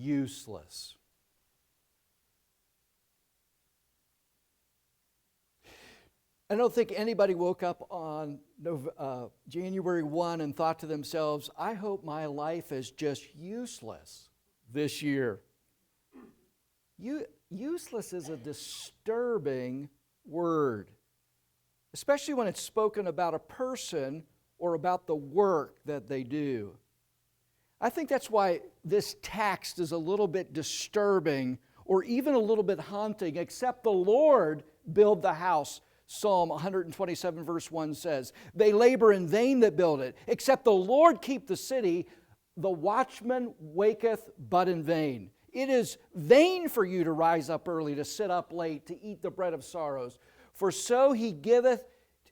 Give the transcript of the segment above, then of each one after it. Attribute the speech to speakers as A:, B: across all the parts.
A: useless. I don't think anybody woke up on January 1 and thought to themselves, I hope my life is just useless this year. Useless is a disturbing word, especially when it's spoken about a person or about the work that they do. I think that's why this text is a little bit disturbing or even a little bit haunting. Except the Lord build the house, Psalm 127 verse 1 says. They labor in vain that build it. Except the Lord keep the city, the watchman waketh but in vain. It is vain for you to rise up early, to sit up late, to eat the bread of sorrows. For so he giveth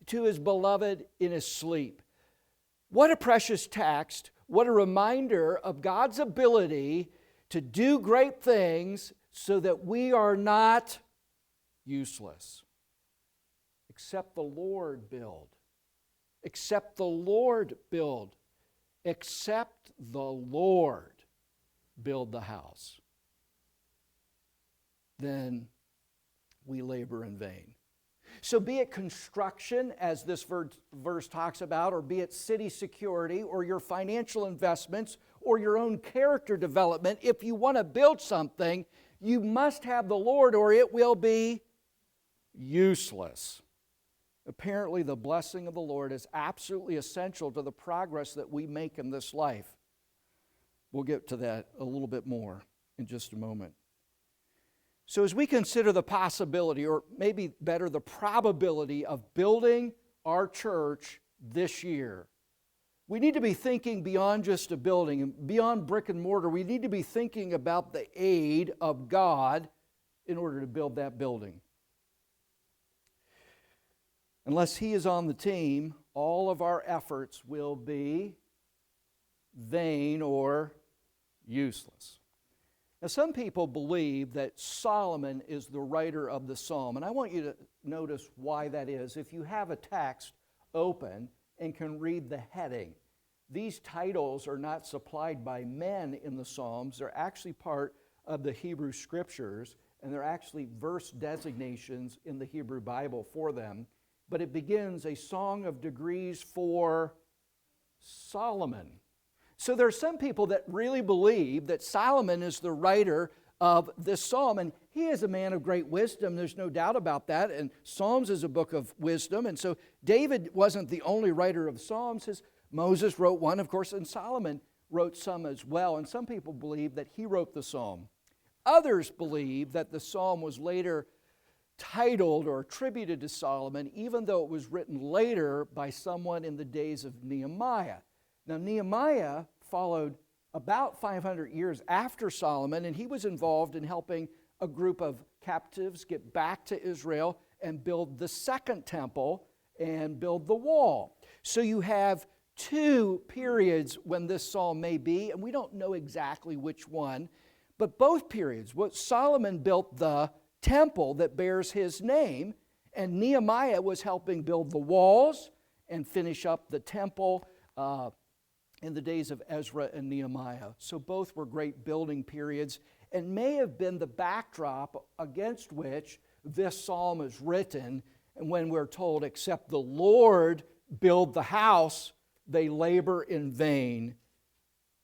A: to his beloved in his sleep. What a precious text. What a reminder of God's ability to do great things so that we are not useless. Except the Lord build. Except the Lord build. Except the Lord build the house. Then we labor in vain. So be it construction, as this verse talks about, or be it city security, or your financial investments, or your own character development, if you want to build something, you must have the Lord or it will be useless. Apparently, the blessing of the Lord is absolutely essential to the progress that we make in this life. We'll get to that a little bit more in just a moment. So as we consider the possibility, or maybe better, the probability of building our church this year, we need to be thinking beyond just a building and beyond brick and mortar. We need to be thinking about the aid of God in order to build that building. Unless He is on the team, all of our efforts will be vain or useless. Now, some people believe that Solomon is the writer of the psalm, and I want you to notice why that is. If you have a text open and can read the heading, these titles are not supplied by men in the Psalms. They're actually part of the Hebrew Scriptures, and they're actually verse designations in the Hebrew Bible for them. But it begins a song of degrees for Solomon. So there are some people that really believe that Solomon is the writer of this psalm, and he is a man of great wisdom. There's no doubt about that, and Psalms is a book of wisdom, and so David wasn't the only writer of Psalms. Moses wrote one, of course, and Solomon wrote some as well, and some people believe that he wrote the psalm. Others believe that the psalm was later titled or attributed to Solomon, even though it was written later by someone in the days of Nehemiah. Now, Nehemiah followed about 500 years after Solomon, and he was involved in helping a group of captives get back to Israel and build the second temple and build the wall. So you have two periods when this psalm may be, and we don't know exactly which one, but both periods. Solomon built the temple that bears his name, and Nehemiah was helping build the walls and finish up the temple in the days of Ezra and Nehemiah. So both were great building periods and may have been the backdrop against which this psalm is written. And when we're told, except the Lord build the house, they labor in vain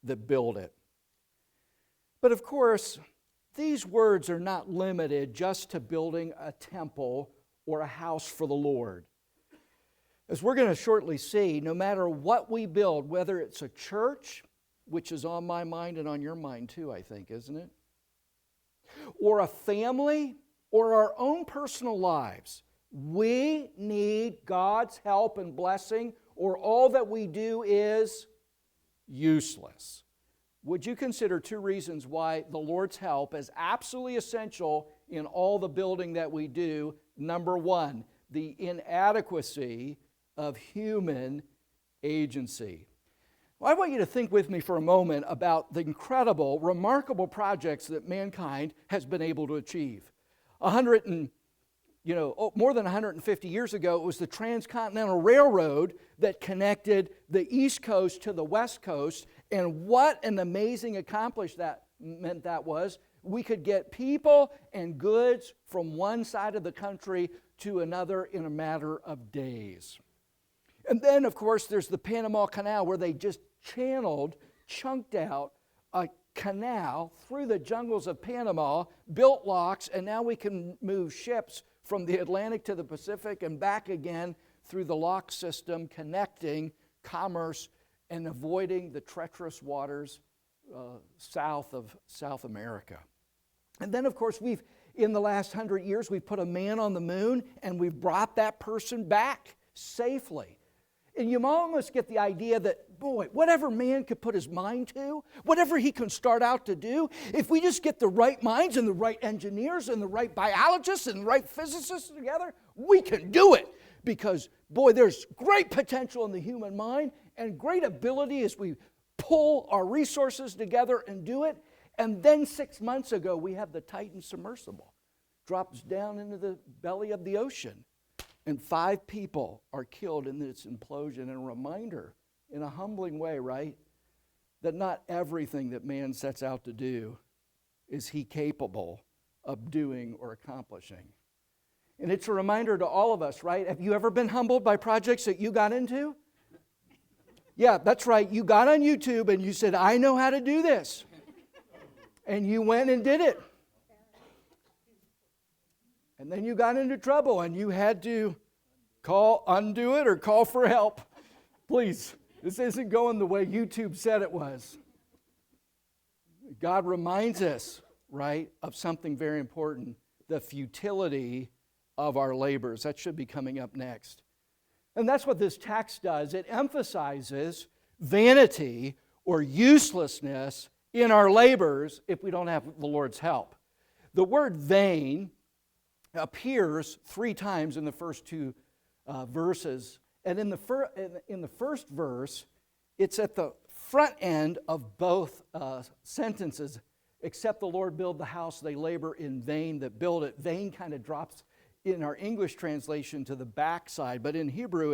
A: that build it. But of course, these words are not limited just to building a temple or a house for the Lord. As we're going to shortly see, no matter what we build, whether it's a church, which is on my mind and on your mind too, I think, isn't it? Or a family, or our own personal lives, we need God's help and blessing, or all that we do is useless. Would you consider two reasons why the Lord's help is absolutely essential in all the building that we do? Number one, the inadequacy of human agency. Well, I want you to think with me for a moment about the incredible, remarkable projects that mankind has been able to achieve. More than 150 years ago, it was the Continental Railroad that connected the East Coast to the West Coast, and what an amazing accomplishment meant that was we could get people and goods from one side of the country to another in a matter of days. And then, of course, there's the Panama Canal, where they just chunked out a canal through the jungles of Panama, built locks, and now we can move ships from the Atlantic to the Pacific and back again through the lock system, connecting commerce and avoiding the treacherous waters south of South America. And then, of course, in the last 100 years, we've put a man on the moon, and we've brought that person back safely. And you almost get the idea that, boy, whatever man could put his mind to, whatever he can start out to do, if we just get the right minds and the right engineers and the right biologists and the right physicists together, we can do it. Because, boy, there's great potential in the human mind and great ability as we pull our resources together and do it. And then 6 months ago, we have the Titan submersible. Drops down into the belly of the ocean. And 5 people are killed in this implosion. And a reminder, in a humbling way, right, that not everything that man sets out to do is he capable of doing or accomplishing. And it's a reminder to all of us, right? Have you ever been humbled by projects that you got into? Yeah, that's right. You got on YouTube and you said, I know how to do this. And you went and did it. And then you got into trouble and you had to undo it or call for help. Please, this isn't going the way YouTube said it was. God reminds us, right, of something very important, the futility of our labors. That should be coming up next. And that's what this text does. It emphasizes vanity or uselessness in our labors if we don't have the Lord's help. The word vain appears 3 times in the first 2 verses. And in the first verse, it's at the front end of both sentences. Except the Lord build the house, they labor in vain that build it. Vain kind of drops in our English translation to the backside, but in Hebrew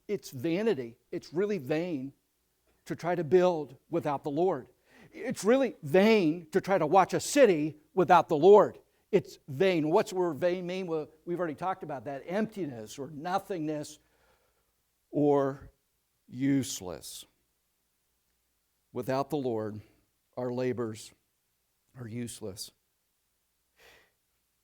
A: it's vanity. It's really vain to try to build without the Lord. It's really vain to try to watch a city without the Lord. It's vain. What's the word vain mean? Well, we've already talked about that. Emptiness or nothingness or useless. Without the Lord, our labors are useless.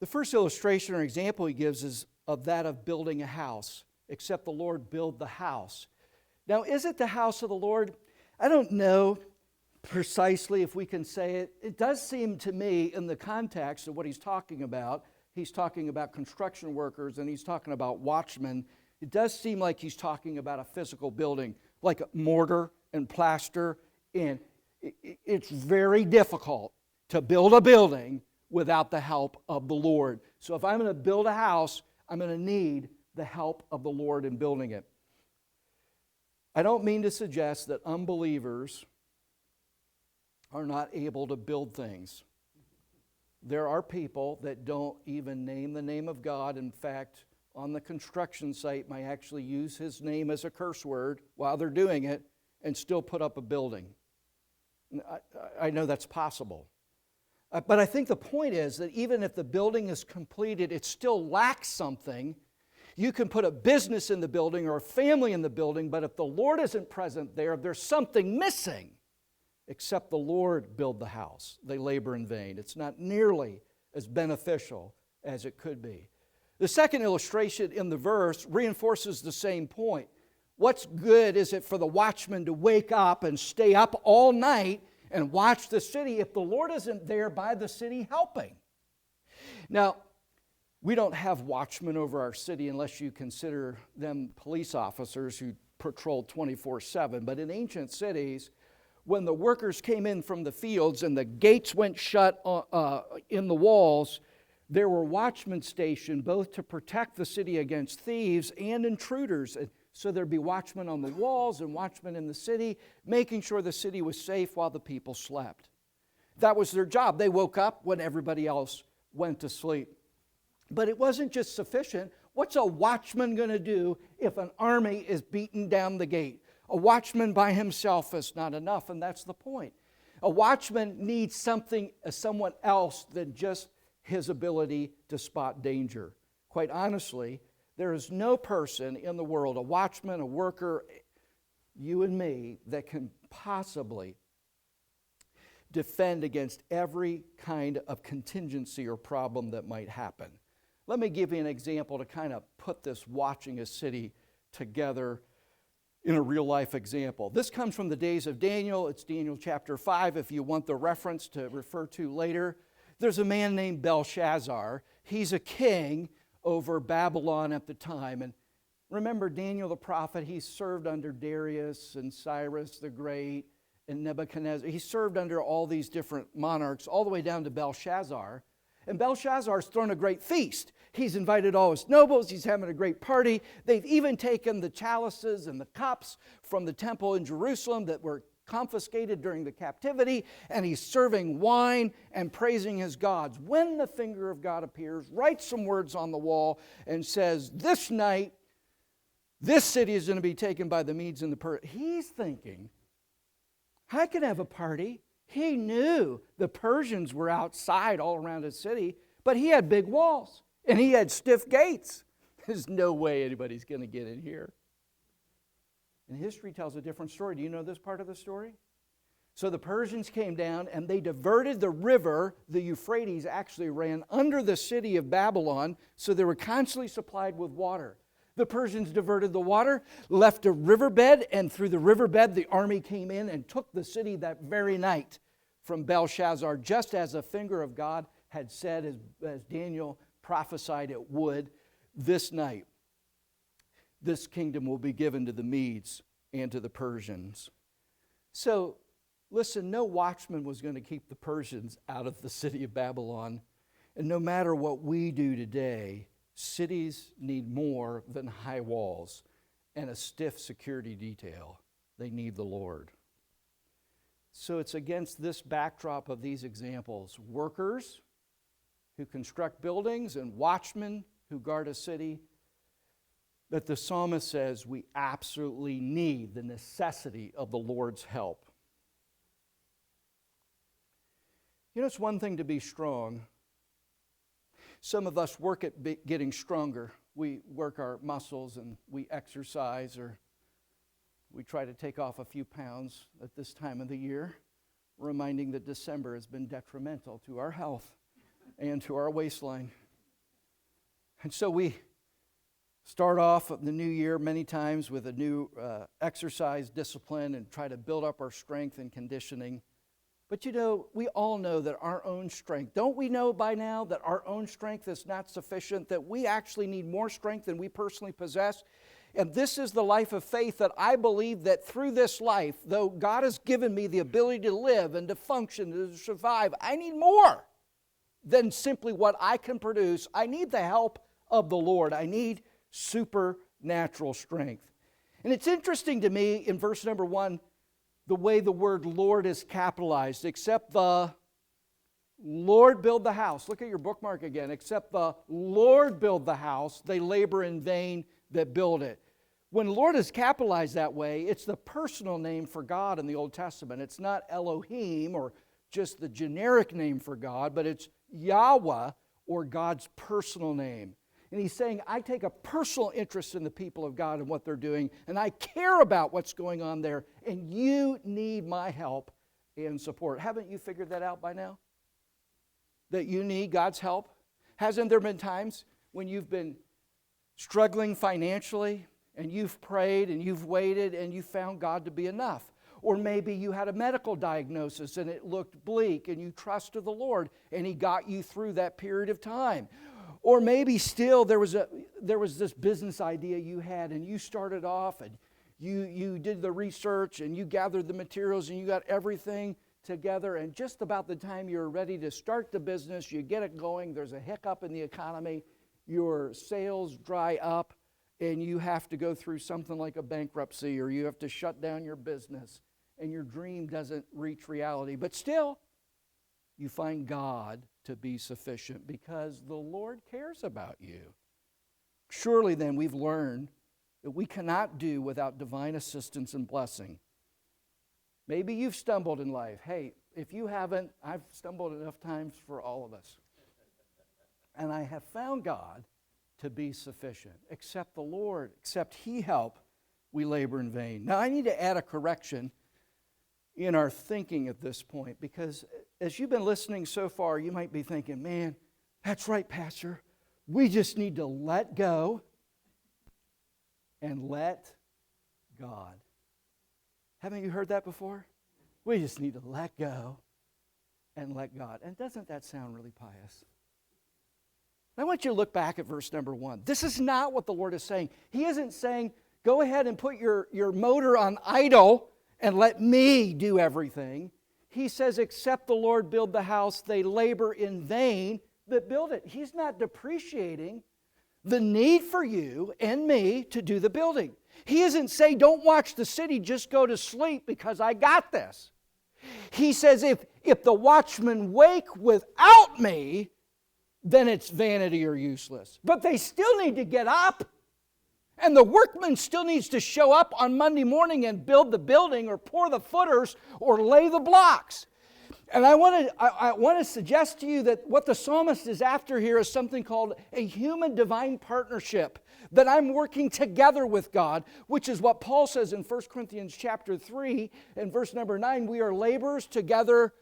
A: The first illustration or example he gives is of that of building a house. Except the Lord build the house. Now, is it the house of the Lord? I don't know precisely if we can say it. It does seem to me, in the context of what he's talking about construction workers and he's talking about watchmen. It does seem like he's talking about a physical building, like a mortar and plaster. And it's very difficult to build a building without the help of the Lord. So if I'm going to build a house, I'm going to need the help of the Lord in building it. I don't mean to suggest that unbelievers are not able to build things. There are people that don't even name the name of God. In fact, on the construction site might actually use his name as a curse word while they're doing it and still put up a building. I know that's possible. But I think the point is that even if the building is completed, it still lacks something. You can put a business in the building or a family in the building, but if the Lord isn't present there, there's something missing. Except the Lord build the house. They labor in vain. It's not nearly as beneficial as it could be. The second illustration in the verse reinforces the same point. What's good is it for the watchman to wake up and stay up all night and watch the city if the Lord isn't there by the city helping? Now, we don't have watchmen over our city unless you consider them police officers who patrol 24/7. But in ancient cities, when the workers came in from the fields and the gates went shut in the walls, there were watchmen stationed both to protect the city against thieves and intruders. So there'd be watchmen on the walls and watchmen in the city, making sure the city was safe while the people slept. That was their job. They woke up when everybody else went to sleep. But it wasn't just sufficient. What's a watchman going to do if an army is beating down the gate? A watchman by himself is not enough, and that's the point. A watchman needs someone else than just his ability to spot danger. Quite honestly, there is no person in the world, a watchman, a worker, you and me, that can possibly defend against every kind of contingency or problem that might happen. Let me give you an example to kind of put this watching a city together in a real-life example. This comes from the days of Daniel. It's Daniel chapter 5, if you want the reference to refer to later. There's a man named Belshazzar. He's a king over Babylon at the time. And remember Daniel the prophet, he served under Darius and Cyrus the Great and Nebuchadnezzar. He served under all these different monarchs, all the way down to Belshazzar. And Belshazzar's thrown a great feast. He's invited all his nobles. He's having a great party. They've even taken the chalices and the cups from the temple in Jerusalem that were confiscated during the captivity, and he's serving wine and praising his gods. When the finger of God appears, writes some words on the wall, and says, this night, this city is going to be taken by the Medes and the Persians. He's thinking, I can have a party. He knew the Persians were outside all around his city, but he had big walls, and he had stiff gates. There's no way anybody's going to get in here. And history tells a different story. Do you know this part of the story? So the Persians came down, and they diverted the river. The Euphrates actually ran under the city of Babylon, so they were constantly supplied with water. The Persians diverted the water, left a riverbed, and through the riverbed the army came in and took the city that very night from Belshazzar, just as the finger of God had said, as Daniel prophesied it would. This night, this kingdom will be given to the Medes and to the Persians. So, listen, no watchman was going to keep the Persians out of the city of Babylon. And no matter what we do today, cities need more than high walls and a stiff security detail. They need the Lord. So it's against this backdrop of these examples, workers who construct buildings and watchmen who guard a city, that the psalmist says we absolutely need the necessity of the Lord's help. You know, it's one thing to be strong. Some of us work at getting stronger. We work our muscles and we exercise, or we try to take off a few pounds at this time of the year, reminding that December has been detrimental to our health and to our waistline. And so we start off the new year many times with a new exercise discipline and try to build up our strength and conditioning. But you know, we all know that our own strength, don't we know by now that our own strength is not sufficient, that we actually need more strength than we personally possess? And this is the life of faith, that I believe that through this life, though God has given me the ability to live and to function, to survive, I need more than simply what I can produce. I need the help of the Lord. I need supernatural strength. And it's interesting to me in verse number 1, the way the word Lord is capitalized. Except the Lord build the house. Look at your bookmark again. Except the Lord build the house, they labor in vain that build it. When Lord is capitalized that way, it's the personal name for God in the Old Testament. It's not Elohim or just the generic name for God, but it's Yahweh, or God's personal name. And he's saying, I take a personal interest in the people of God and what they're doing, and I care about what's going on there, and you need my help and support. Haven't you figured that out by now? That you need God's help? Hasn't there been times when you've been struggling financially, and you've prayed, and you've waited, and you found God to be enough? Or maybe you had a medical diagnosis, and it looked bleak, and you trusted the Lord, and He got you through that period of time. Or maybe still there was this business idea you had, and you started off and you did the research and you gathered the materials and you got everything together, and just about the time you're ready to start the business, you get it going, there's a hiccup in the economy, your sales dry up, and you have to go through something like a bankruptcy, or you have to shut down your business, and your dream doesn't reach reality. But still, you find God to be sufficient because the Lord cares about you. Surely then we've learned that we cannot do without divine assistance and blessing. Maybe you've stumbled in life. Hey, If you haven't, I've stumbled enough times for all of us. And I have found God to be sufficient. Except the Lord, except He help, we labor in vain. Now, I need to add a correction in our thinking at this point, because as you've been listening so far, you might be thinking, man, that's right, Pastor. We just need to let go and let God. Haven't you heard that before? We just need to let go and let God. And doesn't that sound really pious? I want you to look back at verse number 1. This is not what the Lord is saying. He isn't saying, go ahead and put your motor on idle and let me do everything. He says, except the Lord build the house, they labor in vain that build it. He's not depreciating the need for you and me to do the building. He isn't saying, don't watch the city, just go to sleep because I got this. He says, if the watchmen wake without me, then it's vanity or useless. But they still need to get up. And the workman still needs to show up on Monday morning and build the building or pour the footers or lay the blocks. And I want to suggest to you that what the psalmist is after here is something called a human-divine partnership, that I'm working together with God, which is what Paul says in 1 Corinthians chapter 3 and verse number 9, we are laborers together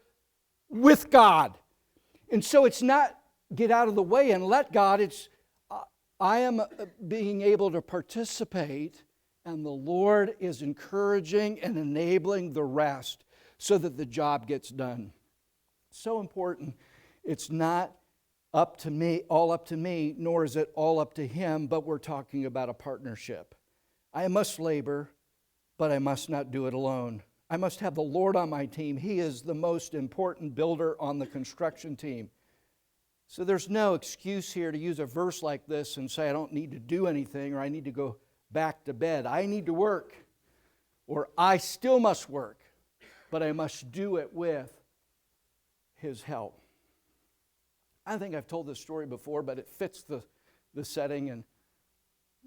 A: with God. And so it's not get out of the way and let God, it's I am being able to participate, and the Lord is encouraging and enabling the rest so that the job gets done. So important. It's not up to me, all up to me, nor is it all up to Him, but we're talking about a partnership. I must labor, but I must not do it alone. I must have the Lord on my team. He is the most important builder on the construction team. So there's no excuse here to use a verse like this and say I don't need to do anything or I need to go back to bed. I need to work, or I still must work, but I must do it with His help. I think I've told this story before, but it fits the setting, and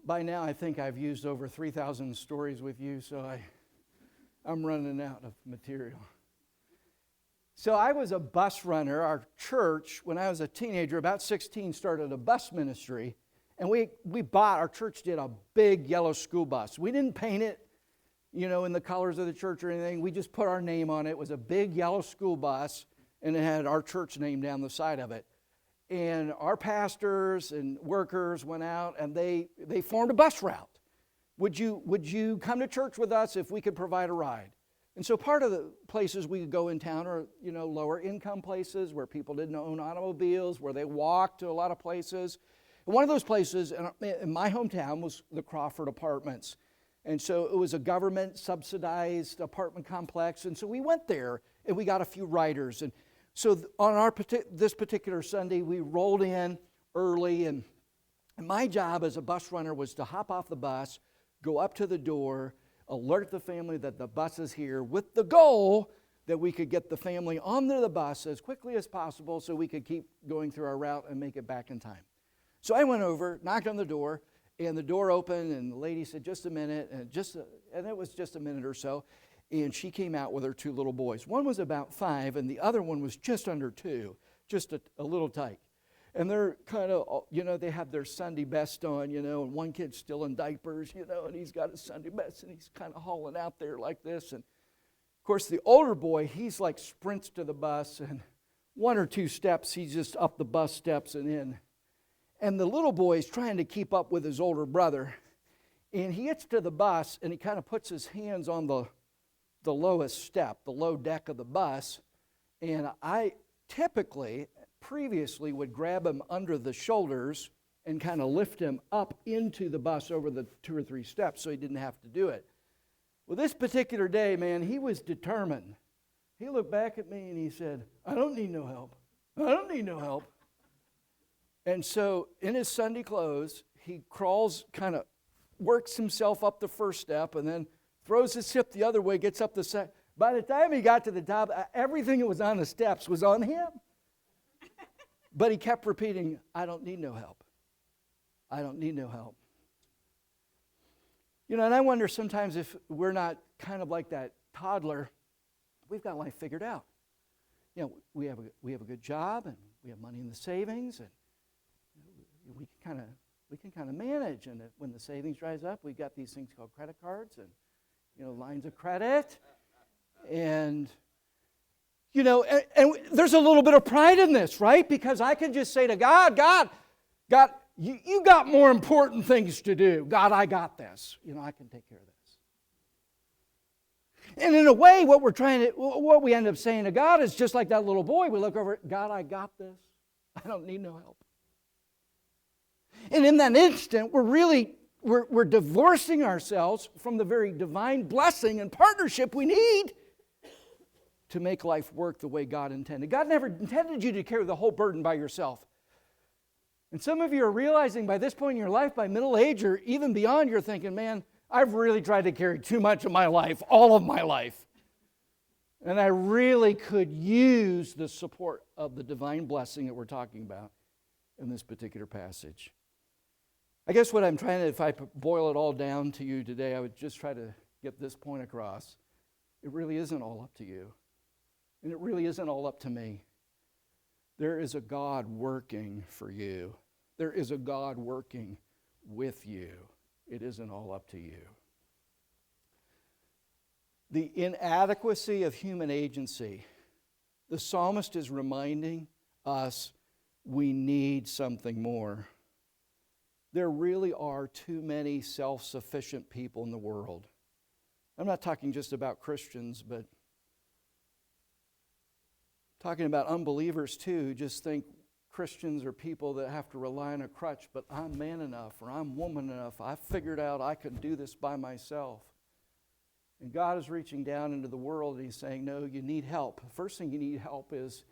A: by now I think I've used over 3,000 stories with you, so I'm running out of material. So I was a bus runner. Our church, when I was a teenager, about 16, started a bus ministry. And our church did a big yellow school bus. We didn't paint it, in the colors of the church or anything. We just put our name on it. It was a big yellow school bus, and it had our church name down the side of it. And our pastors and workers went out, and they formed a bus route. Would you come to church with us if we could provide a ride? And so part of the places we could go in town are, lower income places where people didn't own automobiles, where they walked to a lot of places. And one of those places in my hometown was the Crawford Apartments. And so it was a government subsidized apartment complex. And so we went there and we got a few riders. And so on this particular Sunday, we rolled in early. And my job as a bus runner was to hop off the bus, go up to the door, alert the family that the bus is here, with the goal that we could get the family onto the bus as quickly as possible so we could keep going through our route and make it back in time. So I went over, knocked on the door, and the door opened, and the lady said, just a minute, and it was just a minute or so, and she came out with her two little boys. One was about 5, and the other one was just under 2, just a little tight. And they're kind of, they have their Sunday best on, and one kid's still in diapers, and he's got his Sunday best, and he's kind of hauling out there like this. And, of course, the older boy, he's like sprints to the bus, and 1 or 2 steps, he's just up the bus steps and in. And the little boy's trying to keep up with his older brother. And he gets to the bus, and he kind of puts his hands on the lowest step, the low deck of the bus. And I previously would grab him under the shoulders and kind of lift him up into the bus over the 2 or 3 steps so he didn't have to do it. Well, this particular day, man, he was determined. He looked back at me and he said, I don't need no help. I don't need no help. And so in his Sunday clothes, he crawls, kind of works himself up the first step and then throws his hip the other way, gets up the second. By the time he got to the top, everything that was on the steps was on him. But he kept repeating, I don't need no help. I don't need no help. And I wonder sometimes if we're not kind of like that toddler. We've got life figured out. we have a good job, and we have money in the savings, and we can kind of manage. And when the savings dries up, we've got these things called credit cards and lines of credit, and and there's a little bit of pride in this, right? Because I can just say to God, you got more important things to do. God, I got this. I can take care of this. And in a way, what we end up saying to God is just like that little boy. We look over, God, I got this. I don't need no help. And in that instant, we're divorcing ourselves from the very divine blessing and partnership we need to make life work the way God intended. God never intended you to carry the whole burden by yourself. And some of you are realizing by this point in your life, by middle age or even beyond, you're thinking, man, I've really tried to carry too much of my life, all of my life. And I really could use the support of the divine blessing that we're talking about in this particular passage. I guess what I'm trying to, if I boil it all down to you today, I would just try to get this point across. It really isn't all up to you. And it really isn't all up to me. There is a God working for you. There is a God working with you. It isn't all up to you. The inadequacy of human agency. The psalmist is reminding us we need something more. There really are too many self-sufficient people in the world. I'm not talking just about Christians, but talking about unbelievers too, who just think Christians are people that have to rely on a crutch, but I'm man enough or I'm woman enough. I figured out I can do this by myself. And God is reaching down into the world and He's saying, no, you need help. The first thing you need help is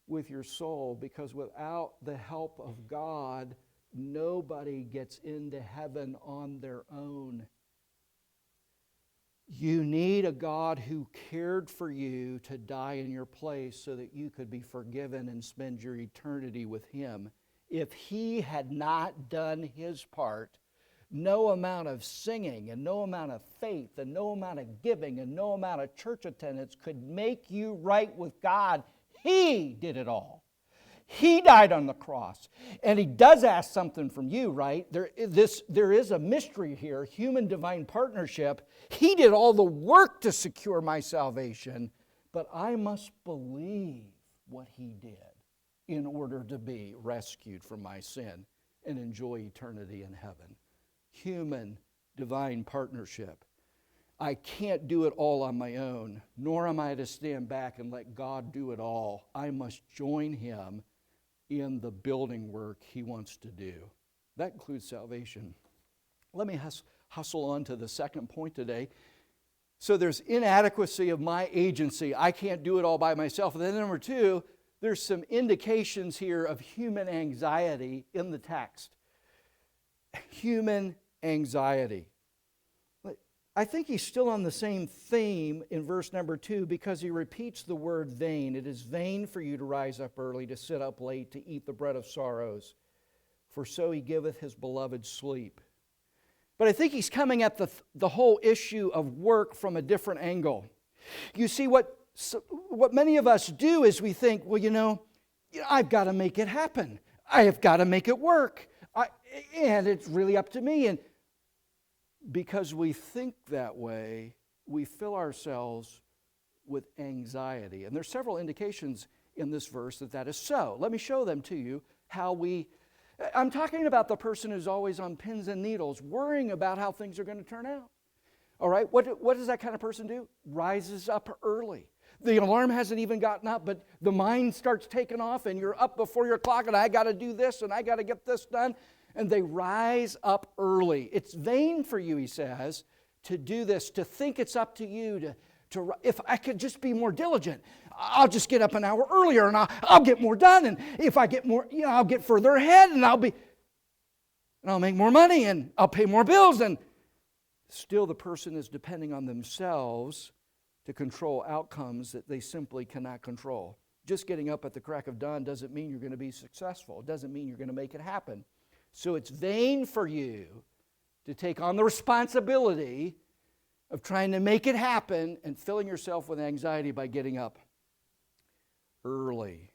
A: with your soul, because without the help of God, nobody gets into heaven on their own. You need a God who cared for you to die in your place so that you could be forgiven and spend your eternity with Him. If He had not done His part, no amount of singing and no amount of faith and no amount of giving and no amount of church attendance could make you right with God. He did it all. He died on the cross. And He does ask something from you, right? There is a mystery here, human divine partnership. He did all the work to secure my salvation, but I must believe what He did in order to be rescued from my sin and enjoy eternity in heaven. Human divine partnership. I can't do it all on my own, nor am I to stand back and let God do it all. I must join Him in the building work He wants to do. That includes salvation. Let me hustle on to the second point today. So there's inadequacy of my agency. I can't do it all by myself. And then number two, there's some indications here of human anxiety in the text. Human anxiety. I think he's still on the same theme in verse number 2 because he repeats the word vain. It is vain for you to rise up early, to sit up late, to eat the bread of sorrows, for so He giveth His beloved sleep. But I think he's coming at the whole issue of work from a different angle. You see, what many of us do is we think, well, I've got to make it happen. I have got to make it work. And it's really up to me. And because we think that way, we fill ourselves with anxiety. And there's several indications in this verse that is so. Let me show them to you I'm talking about the person who's always on pins and needles, worrying about how things are going to turn out. All right, what does that kind of person do? Rises up early. The alarm hasn't even gotten up, but the mind starts taking off, and you're up before your clock, and I got to do this, and I got to get this done. And they rise up early. It's vain for you, he says, to do this, to think it's up to you to if I could just be more diligent, I'll just get up an hour earlier and I'll get more done. And if I get more, I'll get further ahead and I'll make more money and I'll pay more bills. And still the person is depending on themselves to control outcomes that they simply cannot control. Just getting up at the crack of dawn doesn't mean you're going to be successful. It doesn't mean you're going to make it happen. So it's vain for you to take on the responsibility of trying to make it happen and filling yourself with anxiety by getting up. early.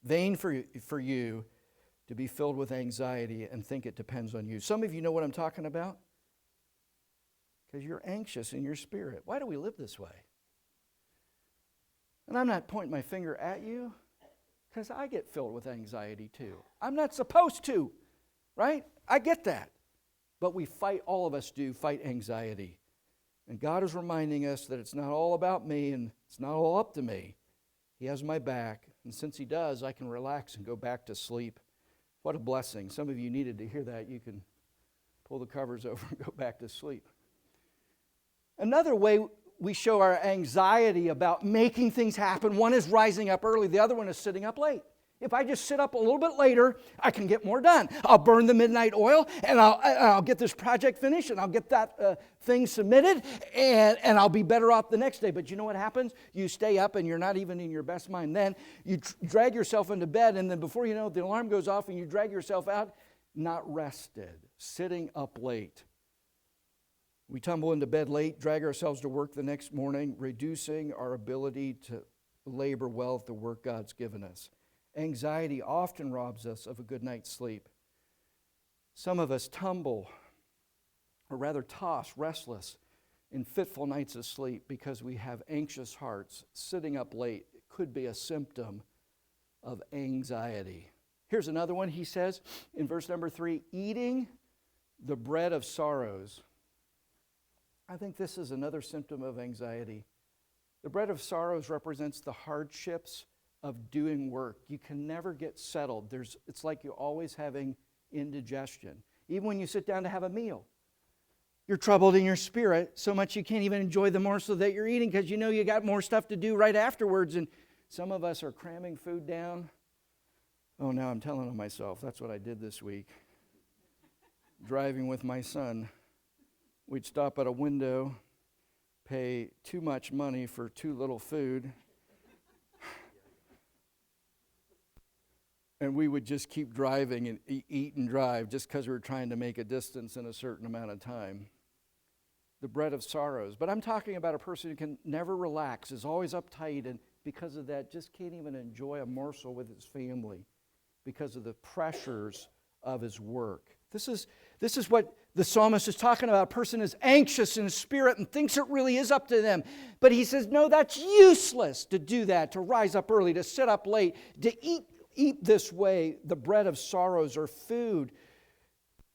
A: Vain for you to be filled with anxiety and think it depends on you. Some of you know what I'm talking about because you're anxious in your spirit. Why do we live this way? And I'm not pointing my finger at you because I get filled with anxiety too. I'm not supposed to, right? I get that. But we fight, all of us do, fight anxiety. And God is reminding us that it's not all about me and it's not all up to me. He has my back. And since He does, I can relax and go back to sleep. What a blessing. Some of you needed to hear that. You can pull the covers over and go back to sleep. Another way we show our anxiety about making things happen, one is rising up early, the other one is sitting up late. If I just sit up a little bit later, I can get more done. I'll burn the midnight oil, and I'll get this project finished, and I'll get that thing submitted, and I'll be better off the next day. But you know what happens? You stay up, and you're not even in your best mind then. You drag yourself into bed, and then before you know it, the alarm goes off, and you drag yourself out, not rested, sitting up late. We tumble into bed late, drag ourselves to work the next morning, reducing our ability to labor well at the work God's given us. Anxiety often robs us of a good night's sleep. Some of us tumble, or rather toss, restless, in fitful nights of sleep because we have anxious hearts. Sitting up late could be a symptom of anxiety. Here's another one. He says in verse number 3, eating the bread of sorrows. I think this is another symptom of anxiety. The bread of sorrows represents the hardships of doing work. You can never get settled. It's like you're always having indigestion. Even when you sit down to have a meal, you're troubled in your spirit so much you can't even enjoy the morsel that you're eating because you know you got more stuff to do right afterwards. And some of us are cramming food down. Oh, now I'm telling on myself. That's what I did this week. Driving with my son. We'd stop at a window, pay too much money for too little food, and we would just keep driving and eat and drive just because we were trying to make a distance in a certain amount of time. The bread of sorrows. But I'm talking about a person who can never relax, is always uptight, and because of that just can't even enjoy a morsel with his family because of the pressures of his work. This is what the psalmist is talking about. A person is anxious in spirit and thinks it really is up to them. But he says, no, that's useless to do that, to rise up early, to sit up late, to eat this way, the bread of sorrows, or food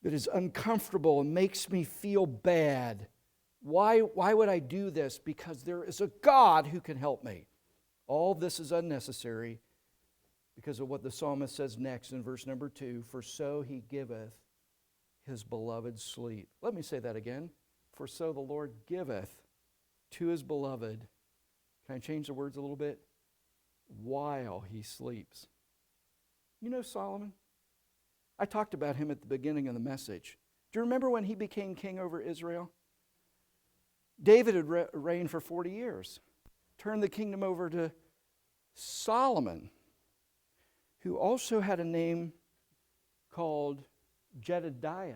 A: that is uncomfortable and makes me feel bad. Why would I do this? Because there is a God who can help me. All this is unnecessary because of what the psalmist says next in verse number 2, for so He giveth His beloved sleep. Let me say that again. For so the Lord giveth to His beloved, can I change the words a little bit? While he sleeps. You know Solomon? I talked about him at the beginning of the message. Do you remember when he became king over Israel? David had reigned for 40 years. Turned the kingdom over to Solomon, who also had a name called Jedediah.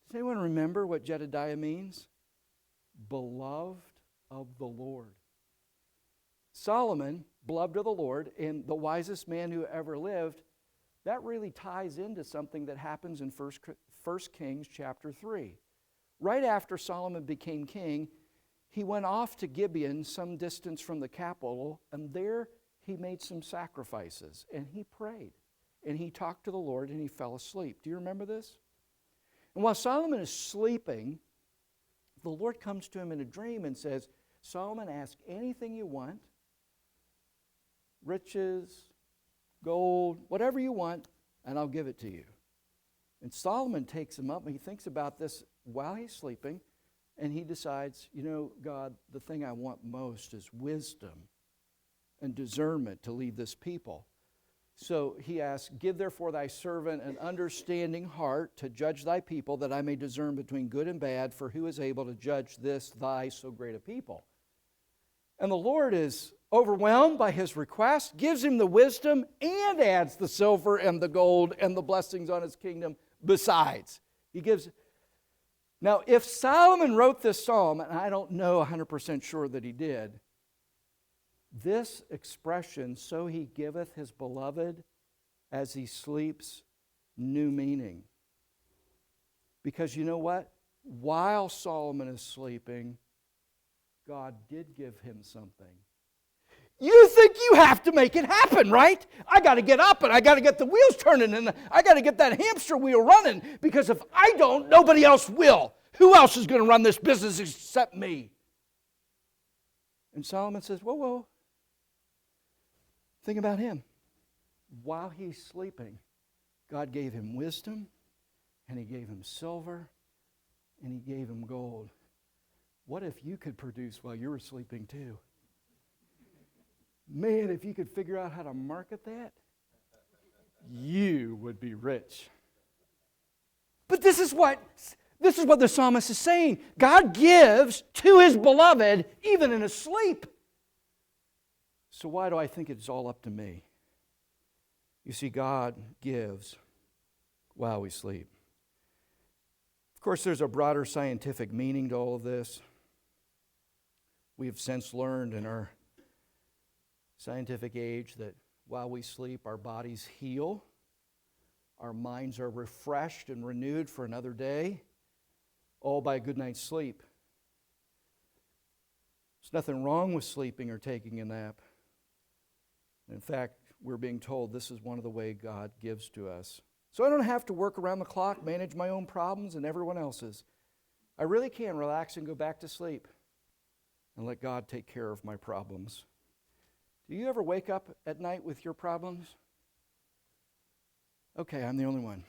A: Does anyone remember what Jedediah means? Beloved of the Lord. Solomon, beloved of the Lord, and the wisest man who ever lived, that really ties into something that happens in 1 Kings chapter 3. Right after Solomon became king, he went off to Gibeon, some distance from the capital, and there he made some sacrifices, and he prayed, and he talked to the Lord, and he fell asleep. Do you remember this? And while Solomon is sleeping, the Lord comes to him in a dream and says, Solomon, ask anything you want, riches, gold, whatever you want, and I'll give it to you. And Solomon takes him up, and he thinks about this while he's sleeping, and he decides, you know, God, the thing I want most is wisdom and discernment to lead this people. So he asks, give therefore thy servant an understanding heart to judge thy people, that I may discern between good and bad, for who is able to judge this thy so great a people? And the Lord is overwhelmed by his request, gives him the wisdom, and adds the silver and the gold and the blessings on his kingdom besides. He gives. Now, if Solomon wrote this psalm, and I don't know 100% sure that he did, this expression, so he giveth his beloved as he sleeps, new meaning. Because you know what? While Solomon is sleeping, God did give him something. You think you have to make it happen, right? I got to get up and I got to get the wheels turning and I got to get that hamster wheel running, because if I don't, nobody else will. Who else is going to run this business except me? And Solomon says, whoa, whoa. Think about him. While he's sleeping, God gave him wisdom, and he gave him silver, and he gave him gold. What if you could produce while you were sleeping too? Man, if you could figure out how to market that, you would be rich. But this is what the psalmist is saying. God gives to his beloved even in his sleep. So why do I think it's all up to me? You see, God gives while we sleep. Of course, there's a broader scientific meaning to all of this. We have since learned in our scientific age that while we sleep, our bodies heal, our minds are refreshed and renewed for another day, all by a good night's sleep. There's nothing wrong with sleeping or taking a nap. In fact, we're being told this is one of the ways God gives to us. So I don't have to work around the clock, manage my own problems and everyone else's. I really can relax and go back to sleep and let God take care of my problems. Do you ever wake up at night with your problems? Okay, I'm the only one.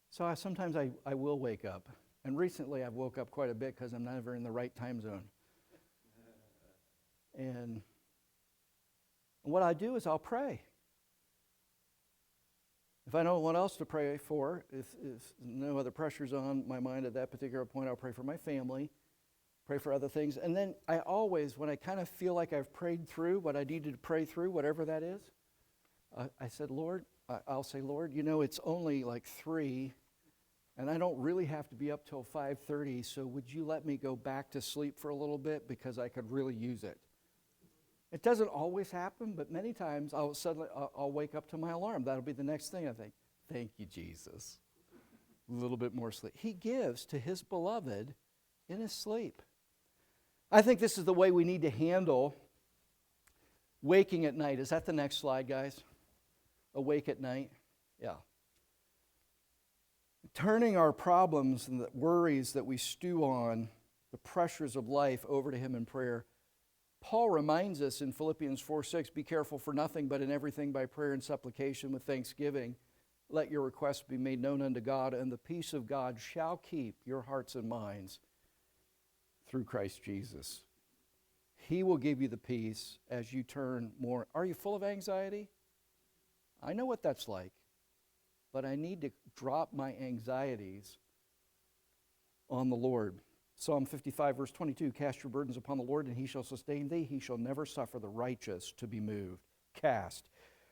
A: So sometimes I will wake up. And recently I've woke up quite a bit because I'm never in the right time zone. And what I do is I'll pray. If I don't know what else to pray for, if no other pressure's on my mind at that particular point, I'll pray for my family, pray for other things. And then I always, when I kind of feel like I've prayed through what I needed to pray through, whatever that is, I'll say, Lord, you know, it's only like 3, and I don't really have to be up till 5:30, so would you let me go back to sleep for a little bit because I could really use it? It doesn't always happen, but many times I'll wake up to my alarm. That'll be the next thing I think. Thank you, Jesus. A little bit more sleep. He gives to his beloved in his sleep. I think this is the way we need to handle waking at night. Is that the next slide, guys? Awake at night? Yeah. Turning our problems and the worries that we stew on, the pressures of life, over to him in prayer. Paul reminds us in Philippians 4:6, be careful for nothing, but in everything by prayer and supplication with thanksgiving, let your requests be made known unto God, and the peace of God shall keep your hearts and minds through Christ Jesus. He will give you the peace as you turn more. Are you full of anxiety? I know what that's like, but I need to drop my anxieties on the Lord. Psalm 55, verse 22, cast your burdens upon the Lord, and he shall sustain thee. He shall never suffer the righteous to be moved. Cast.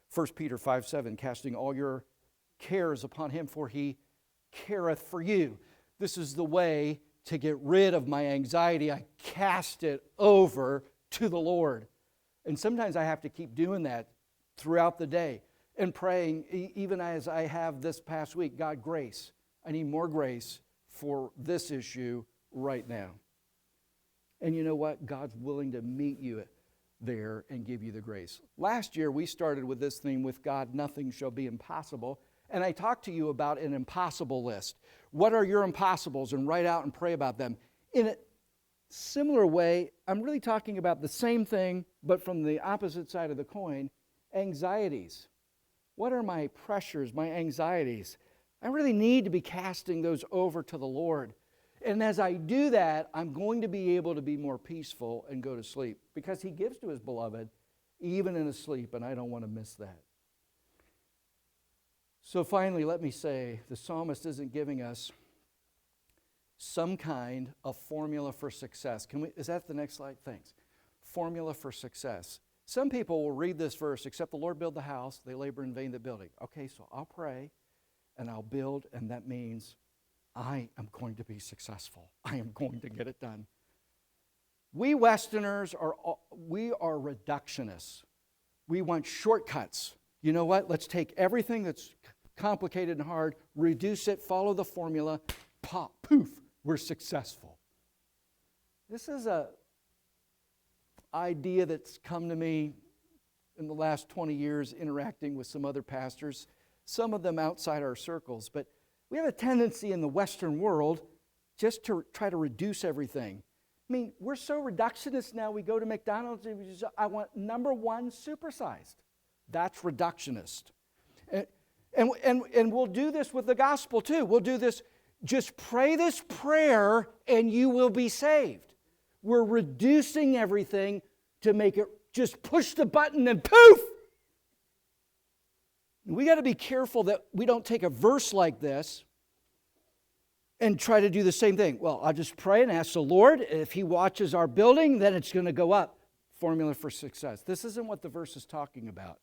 A: 1 Peter 5:7, casting all your cares upon him, for he careth for you. This is the way to get rid of my anxiety. I cast it over to the Lord. And sometimes I have to keep doing that throughout the day and praying, even as I have this past week, God, grace. I need more grace for this issue right now. And you know what? God's willing to meet you there and give you the grace. Last year, we started with this theme, with God, nothing shall be impossible. And I talked to you about an impossible list. What are your impossibles? And write out and pray about them. In a similar way, I'm really talking about the same thing, but from the opposite side of the coin, anxieties. What are my pressures, my anxieties? I really need to be casting those over to the Lord. And as I do that, I'm going to be able to be more peaceful and go to sleep, because he gives to his beloved even in his sleep, and I don't want to miss that. So finally, let me say, the psalmist isn't giving us some kind of formula for success. Is that the next slide? Thanks. Formula for success. Some people will read this verse, except the Lord build the house, they labor in vain that build it. Okay, so I'll pray and I'll build, and that means I am going to be successful. I am going to get it done. We Westerners we are reductionists. We want shortcuts. You know what? Let's take everything that's complicated and hard, reduce it, follow the formula, pop, poof, we're successful. This is an idea that's come to me in the last 20 years interacting with some other pastors, some of them outside our circles. But we have a tendency in the Western world just to try to reduce everything. I mean, we're so reductionist now, we go to McDonald's and I want number one supersized. That's reductionist. And we'll do this with the gospel too. We'll do this, just pray this prayer and you will be saved. We're reducing everything to make it just push the button and poof! We got to be careful that we don't take a verse like this and try to do the same thing. Well, I'll just pray and ask the Lord. If He watches our building, then it's going to go up. Formula for success. This isn't what the verse is talking about.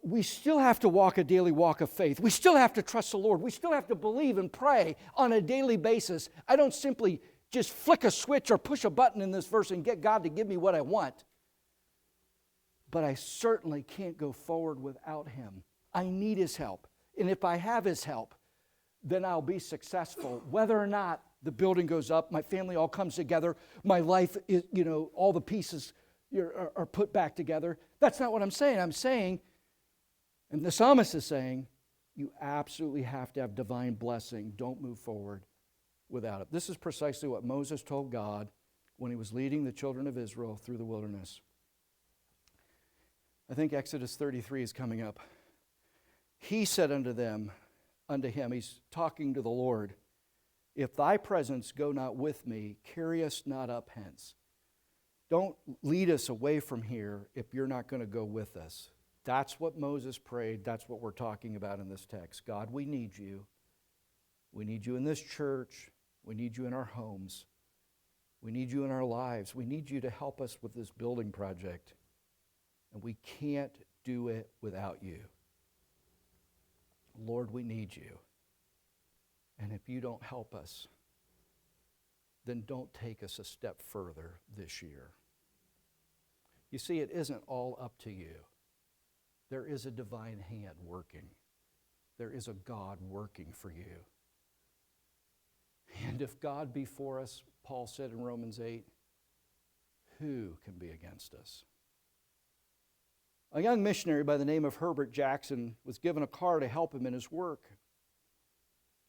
A: We still have to walk a daily walk of faith. We still have to trust the Lord. We still have to believe and pray on a daily basis. I don't simply just flick a switch or push a button in this verse and get God to give me what I want. But I certainly can't go forward without Him. I need His help. And if I have His help, then I'll be successful. Whether or not the building goes up, my family all comes together, my life is, all the pieces are put back together. That's not what I'm saying. I'm saying, and the psalmist is saying, you absolutely have to have divine blessing. Don't move forward without it. This is precisely what Moses told God when he was leading the children of Israel through the wilderness. I think Exodus 33 is coming up. He said unto him, he's talking to the Lord, if thy presence go not with me, carry us not up hence. Don't lead us away from here if you're not going to go with us. That's what Moses prayed. That's what we're talking about in this text. God, we need you. We need you in this church. We need you in our homes. We need you in our lives. We need you to help us with this building project. And we can't do it without you. Lord, we need you. And if you don't help us, then don't take us a step further this year. You see, it isn't all up to you. There is a divine hand working. There is a God working for you. And if God be for us, Paul said in Romans 8, who can be against us? A young missionary by the name of Herbert Jackson was given a car to help him in his work.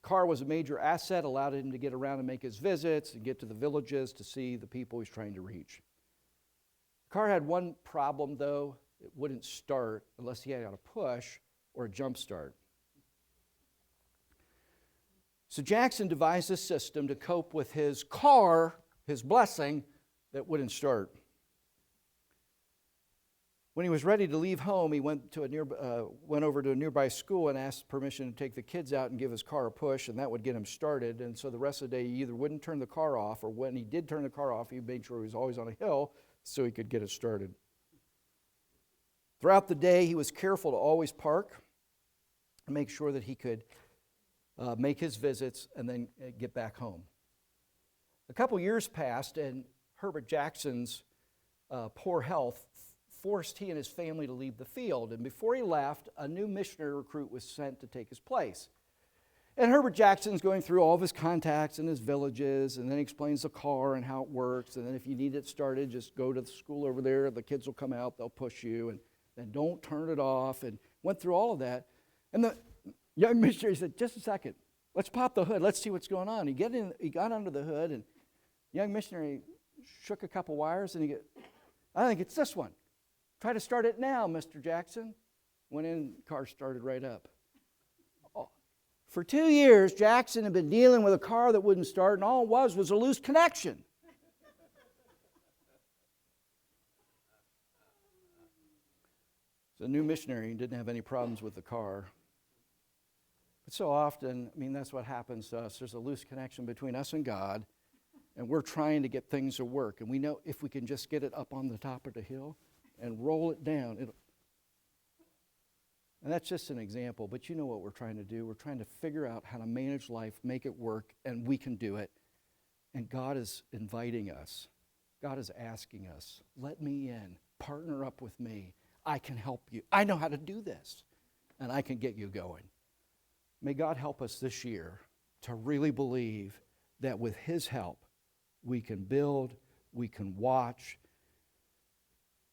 A: The car was a major asset, allowed him to get around and make his visits and get to the villages to see the people he's trying to reach. The car had one problem, though. It wouldn't start unless he had a push or a jump start. So Jackson devised a system to cope with his car, his blessing, that wouldn't start. When he was ready to leave home, he went over to a nearby school and asked permission to take the kids out and give his car a push, and that would get him started. And so the rest of the day, he either wouldn't turn the car off, or when he did turn the car off, he made sure he was always on a hill so he could get it started. Throughout the day, he was careful to always park and make sure that he could make his visits and then get back home. A couple years passed, and Herbert Jackson's poor health forced he and his family to leave the field. And before he left, a new missionary recruit was sent to take his place. And Herbert Jackson's going through all of his contacts in his villages, and then he explains the car and how it works. And then if you need it started, just go to the school over there. The kids will come out. They'll push you. And then don't turn it off. And went through all of that. And the young missionary said, just a second. Let's pop the hood. Let's see what's going on. He got under the hood, and the young missionary shook a couple wires, and I think it's this one. Try to start it now, Mr. Jackson. Went in, car started right up. For 2 years, Jackson had been dealing with a car that wouldn't start, and all it was a loose connection. The new missionary didn't have any problems with the car. But so often, that's what happens to us. There's a loose connection between us and God, and we're trying to get things to work. And we know if we can just get it up on the top of the hill and roll it down. And that's just an example, but you know what we're trying to do. We're trying to figure out how to manage life, make it work, and we can do it. And God is inviting us. God is asking us, let me in. Partner up with me. I can help you. I know how to do this, and I can get you going. May God help us this year to really believe that with His help, we can build, we can watch,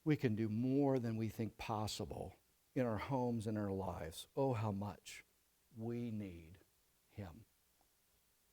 A: we can do more than we think possible in our homes and our lives. Oh, how much we need Him.